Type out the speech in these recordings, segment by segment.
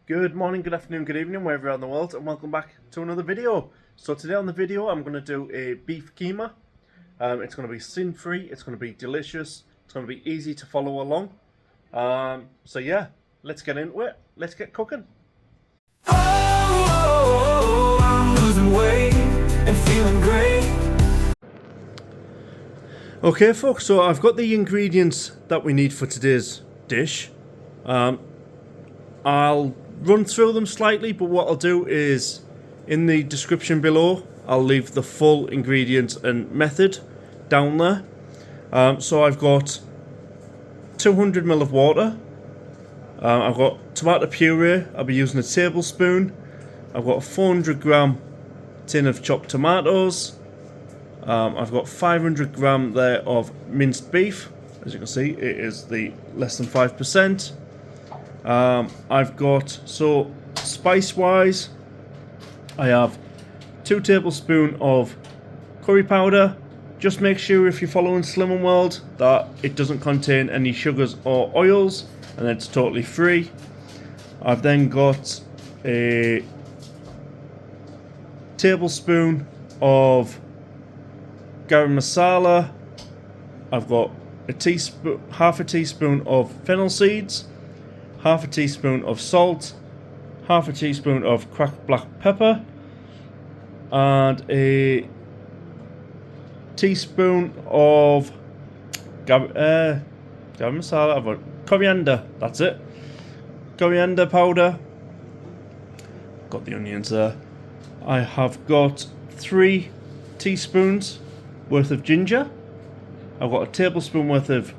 Good morning, good afternoon, good evening, wherever you're in the world, and welcome back to another video. So today on the video, I'm going to do a beef keema. It's going to be sin-free, it's going to be delicious, it's going to be easy to follow along. So yeah, let's get into it. Let's get cooking. Oh, I'm losing weight and feeling great. Okay folks, so I've got the ingredients that we need for today's dish. I'll run through them slightly, but what I'll do is in the description below I'll leave the full ingredients and method down there. So I've got 200 ml of water, I've got tomato puree, I'll be using a tablespoon, I've got a 400 gram tin of chopped tomatoes, I've got 500 gram there of minced beef. As you can see, it is the less than 5%. I've got, so spice wise, I have 2 tablespoons of curry powder. Just make sure if you're following Slimming World that it doesn't contain any sugars or oils, and it's totally free. I've then got a tablespoon of garam masala. I've got a teaspoon, half a teaspoon of fennel seeds, half a teaspoon of salt, half a teaspoon of cracked black pepper, and a teaspoon of garam masala. I've got coriander, that's it. Coriander powder. Got the onions there. I have got 3 teaspoons worth of ginger. I've got a tablespoon worth of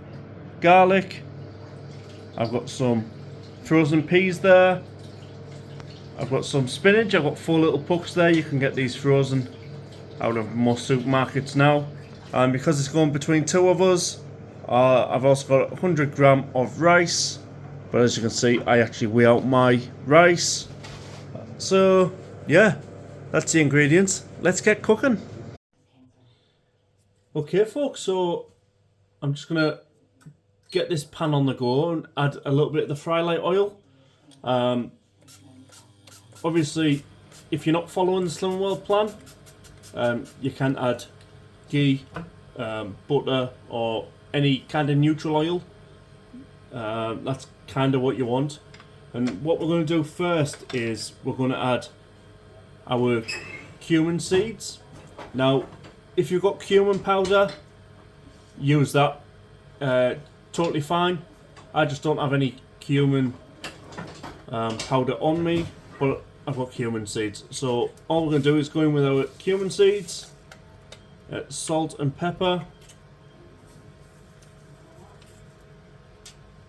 garlic. I've got some frozen peas there. I've got some spinach. I've got 4 little pucks there. You can get these frozen out of most supermarkets now. And because it's going between 2 of us, I've also got 100 gram of rice. But as you can see, I actually weigh out my rice. So yeah, that's the ingredients. Let's get cooking. Okay folks, so I'm just gonna get this pan on the go and add a little bit of the frylight oil. Obviously, if you're not following the Slimming World plan, you can add ghee, butter, or any kind of neutral oil. That's kind of what you want. And what we're going to do first is we're going to add our cumin seeds. Now, if you've got cumin powder, use that. Totally fine. I just don't have any cumin powder on me, but I've got cumin seeds. So all we're going to do is go in with our cumin seeds, salt and pepper.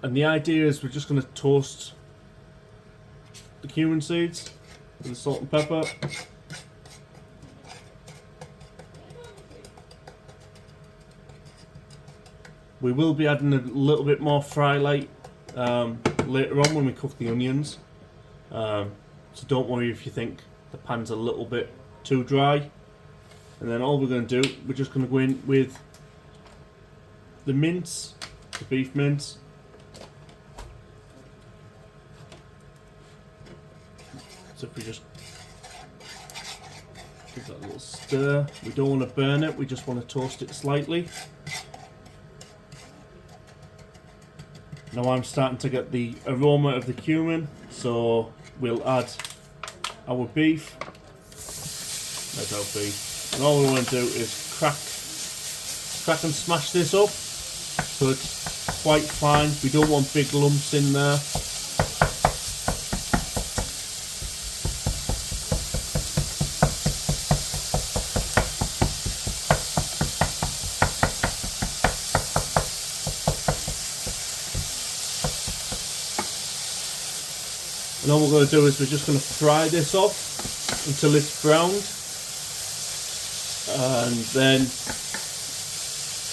And the idea is we're just going to toast the cumin seeds with the salt and pepper. We will be adding a little bit more frylight later on when we cook the onions. So don't worry if you think the pan's a little bit too dry. And then all we're going to do, we're just going to go in with the mince, the beef mince. So if we just give that a little stir, we don't want to burn it, we just want to toast it slightly. Now I'm starting to get the aroma of the cumin, so we'll add our beef. There's our beef. And all we want to do is crack and smash this up so it's quite fine. We don't want big lumps in there. And all we're going to do is we're just going to fry this off until it's browned, and then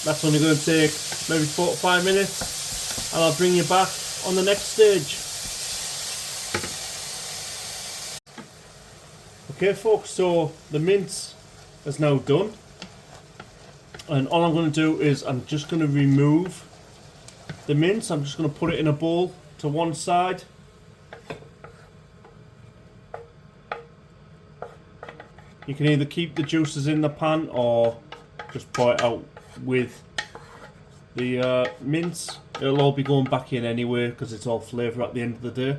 that's only going to take maybe 4 to 5 minutes, and I'll bring you back on the next stage. Okay folks, so the mince is now done, and all I'm going to do is I'm just going to remove the mince. I'm just going to put it in a bowl to one side. You can either keep the juices in the pan or just pour it out with the mince. It'll all be going back in anyway because it's all flavour at the end of the day.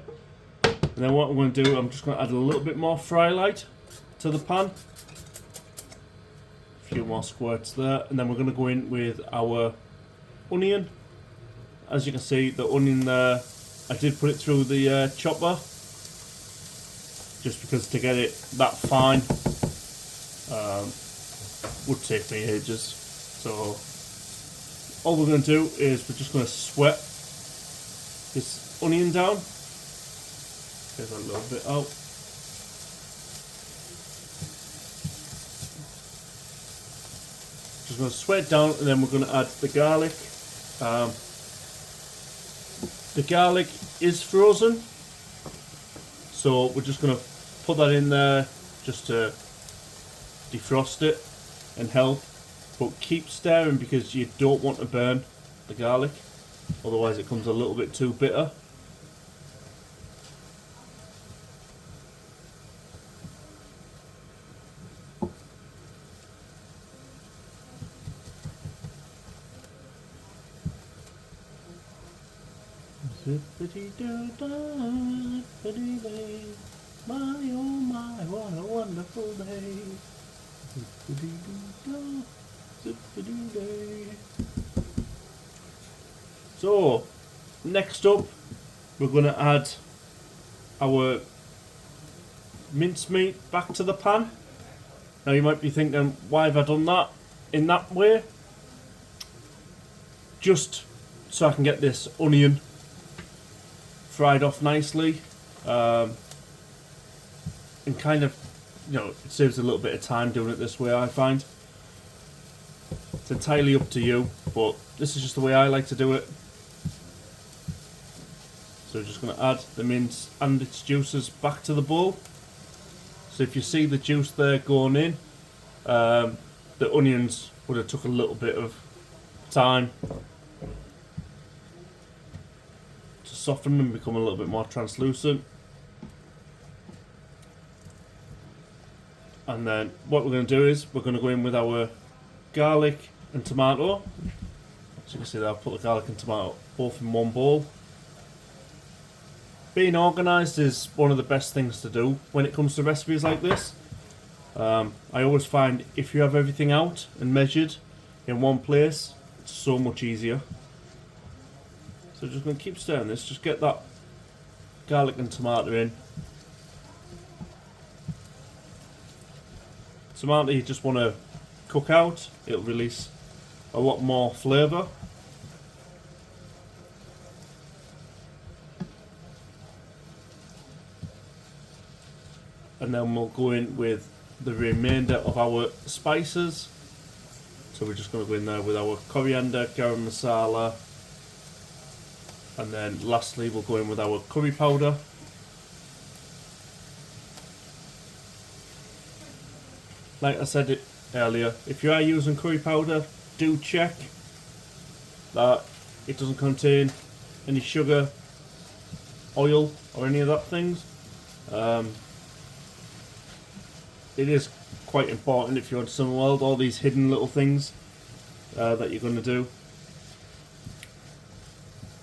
And then what I'm going to do, I'm just going to add a little bit more frylight to the pan. A few more squirts there, and then we're going to go in with our onion. As you can see, the onion there, I did put it through the chopper just because to get it that fine would take me ages. So all we're going to do is we're just going to sweat this onion down. Get a little bit out. Just going to sweat it down, and then we're going to add the garlic. The garlic is frozen, so we're just going to put that in there just to defrost it and help. But keep stirring because you don't want to burn the garlic, otherwise it comes a little bit too bitter. My oh my, what a wonderful day. So, next up, we're going to add our mincemeat back to the pan. Now you might be thinking, why have I done that in that way? Just so I can get this onion fried off nicely, and kind of, you know, it saves a little bit of time doing it this way, I find. It's entirely up to you, but this is just the way I like to do it. So we're just going to add the mince and its juices back to the bowl. So if you see the juice there going in, the onions would have took a little bit of time to soften and become a little bit more translucent. And then what we're going to do is we're going to go in with our garlic and tomato. So you can see that I've put the garlic and tomato both in one bowl. Being organised is one of the best things to do when it comes to recipes like this. I always find if you have everything out and measured in one place, it's so much easier. So just going to keep stirring this, just get that garlic and tomato in. Tomato you just want to cook out, it'll release a lot more flavour. And then we'll go in with the remainder of our spices. So we're just going to go in there with our coriander, garam masala, and then lastly we'll go in with our curry powder. Like I said it earlier, if you are using curry powder, do check that it doesn't contain any sugar, oil or any of that things. It is quite important if you're in some world, all these hidden little things that you're going to do.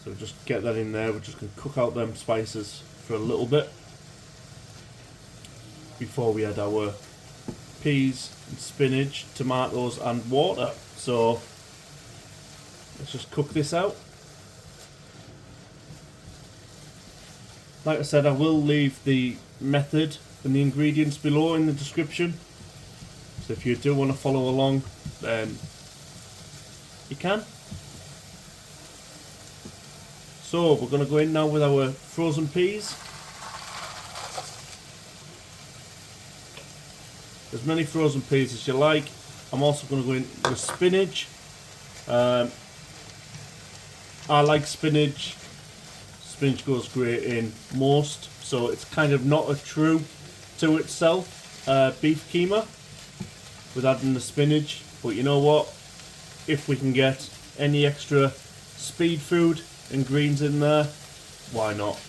So just get that in there, we're just going to cook out them spices for a little bit before we add our peas and spinach, tomatoes and water. So let's just cook this out. Like I said, I will leave the method and the ingredients below in the description. So if you do want to follow along, then you can. So we're going to go in now with our frozen peas. As many frozen peas as you like. I'm also going to go in with spinach. I like spinach. Spinach goes great in most, so it's kind of not a true to itself beef keema with adding the spinach. But you know what? If we can get any extra speed food and greens in there, why not?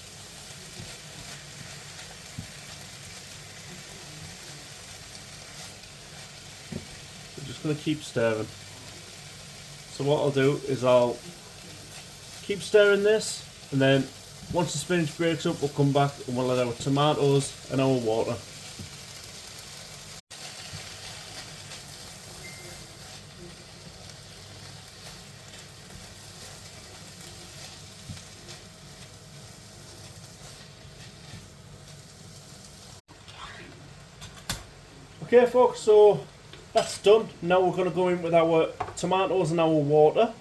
going to keep stirring. So what I'll do is I'll keep stirring this, and then once the spinach breaks up, we'll come back and we'll add our tomatoes and our water. Okay folks, so that's done. Now we're going to go in with our tomatoes and our water.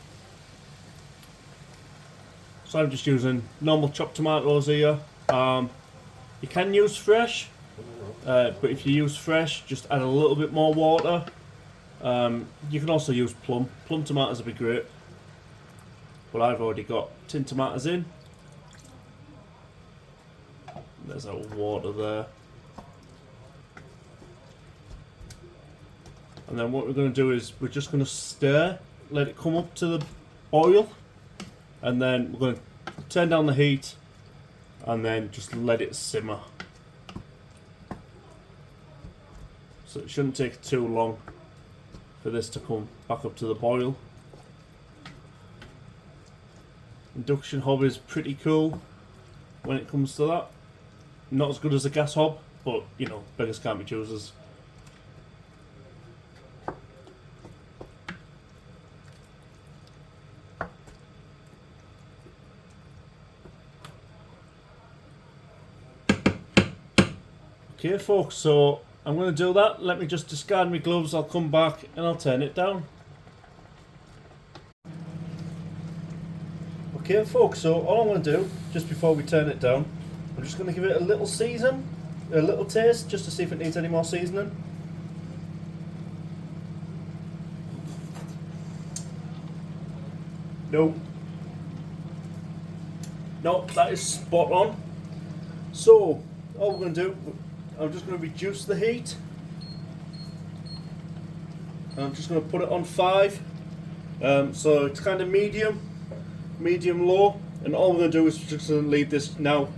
So I'm just using normal chopped tomatoes here. You can use fresh, but if you use fresh, just add a little bit more water. You can also use plum. Plum tomatoes would be great. But I've already got tin tomatoes in. There's our water there. And then what we're going to do is we're just going to stir, let it come up to the boil, and then we're going to turn down the heat and then just let it simmer. So it shouldn't take too long for this to come back up to the boil. Induction hob is pretty cool when it comes to that. Not as good as a gas hob, but you know, beggars can't be choosers. Okay folks, so I'm going to do that. Let me just discard my gloves, I'll come back and I'll turn it down. Okay folks, so all I'm going to do, just before we turn it down, I'm just going to give it a little season, a little taste, just to see if it needs any more seasoning. No. No, that is spot on. So, all we're going to do, I'm just going to reduce the heat. I'm just going to put it on 5. So it's kind of medium low. And all we're going to do is just going to leave this now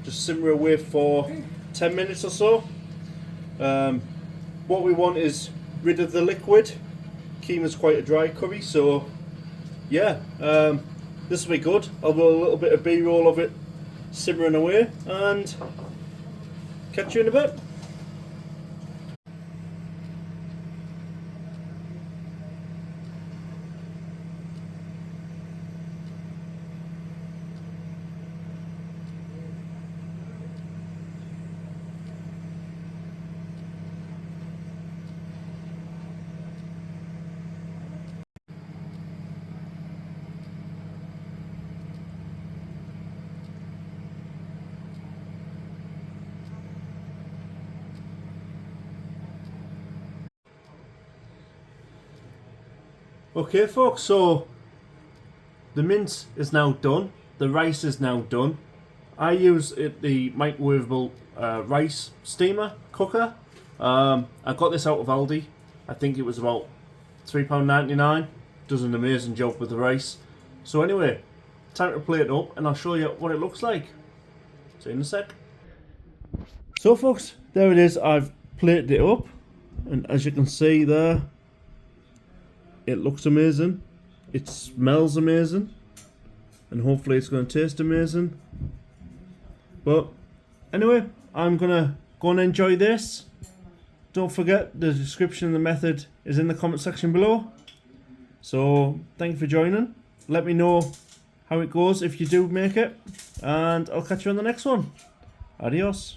just simmer away for 10 minutes or so. What we want is rid of the liquid. Keema's quite a dry curry, so yeah, this will be good. I'll do a little bit of B-roll of it simmering away and catch you in a bit. Okay folks, so the mince is now done, the rice is now done. I use the microwavable rice steamer cooker. I got this out of Aldi. I think it was about £3.99. Does an amazing job with the rice. So anyway, time to plate it up and I'll show you what it looks like. See you in a sec. So folks, there it is. I've plated it up, and as you can see there, it looks amazing, it smells amazing, and hopefully it's going to taste amazing. But anyway, I'm going to go and enjoy this. Don't forget, the description and the method is in the comment section below. So thank you for joining. Let me know how it goes if you do make it, and I'll catch you on the next one. Adios.